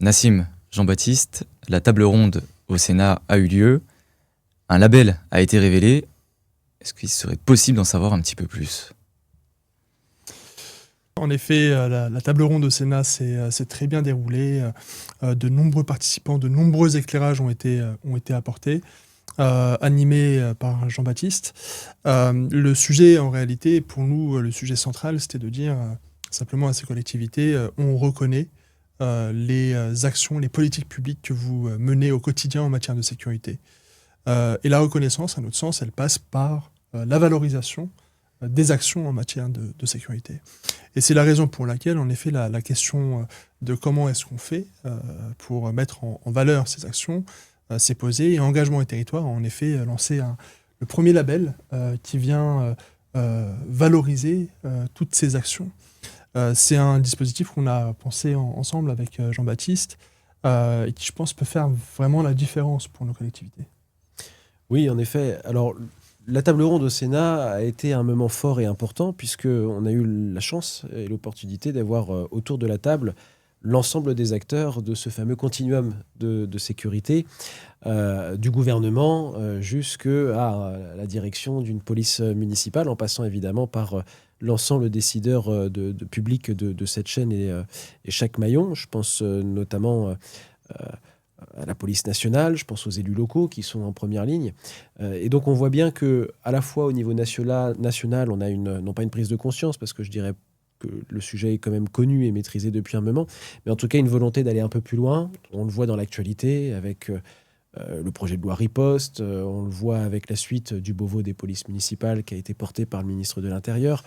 Nassim, Jean-Baptiste, la table ronde au Sénat a eu lieu. Un label a été révélé. Est-ce qu'il serait possible d'en savoir un petit peu plus ? En effet, la table ronde au Sénat s'est très bien déroulée. De nombreux participants, de nombreux éclairages ont été apportés, animés par Jean-Baptiste. Le sujet, en réalité, pour nous, le sujet central, c'était de dire simplement à ces collectivités, on reconnaît les actions, les politiques publiques que vous menez au quotidien en matière de sécurité. Et la reconnaissance, à notre sens, elle passe par la valorisation des actions en matière de sécurité. Et c'est la raison pour laquelle, en effet, la question de comment est-ce qu'on fait pour mettre en valeur ces actions s'est posée. Et Engagement et Territoire a en effet lancé le premier label qui vient valoriser toutes ces actions. C'est un dispositif qu'on a pensé ensemble avec Jean-Baptiste et qui, je pense, peut faire vraiment la différence pour nos collectivités. Oui, en effet. Alors, la table ronde au Sénat a été un moment fort et important puisqu'on a eu la chance et l'opportunité d'avoir autour de la table l'ensemble des acteurs de ce fameux continuum de sécurité, du gouvernement jusqu'à la direction d'une police municipale, en passant évidemment par l'ensemble des décideurs de public de cette chaîne et chaque maillon. Je pense notamment à la police nationale, je pense aux élus locaux qui sont en première ligne. Et donc on voit bien que à la fois au niveau national, on a non pas une prise de conscience, parce que je dirais que le sujet est quand même connu et maîtrisé depuis un moment, mais en tout cas une volonté d'aller un peu plus loin. On le voit dans l'actualité avec le projet de loi Riposte, on le voit avec la suite du Beauvau des polices municipales qui a été porté par le ministre de l'Intérieur.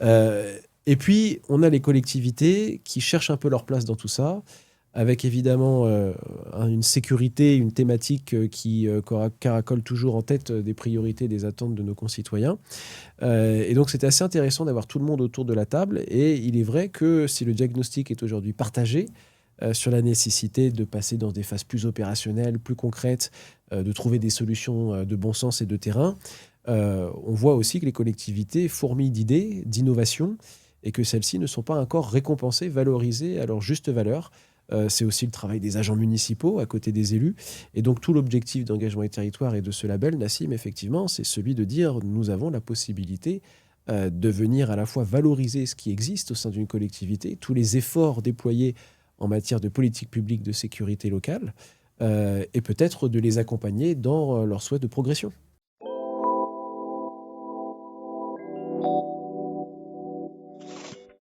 Et puis on a les collectivités qui cherchent un peu leur place dans tout ça, avec évidemment une sécurité, une thématique qui caracole toujours en tête des priorités, des attentes de nos concitoyens. Et donc c'était assez intéressant d'avoir tout le monde autour de la table. Et il est vrai que si le diagnostic est aujourd'hui partagé sur la nécessité de passer dans des phases plus opérationnelles, plus concrètes, de trouver des solutions de bon sens et de terrain, on voit aussi que les collectivités fourmillent d'idées, d'innovations, et que celles-ci ne sont pas encore récompensées, valorisées à leur juste valeur. C'est aussi le travail des agents municipaux à côté des élus. Et donc tout l'objectif d'Engagement et Territoire et de ce label, Nassim, effectivement, c'est celui de dire nous avons la possibilité de venir à la fois valoriser ce qui existe au sein d'une collectivité, tous les efforts déployés en matière de politique publique de sécurité locale, et peut-être de les accompagner dans leur souhait de progression.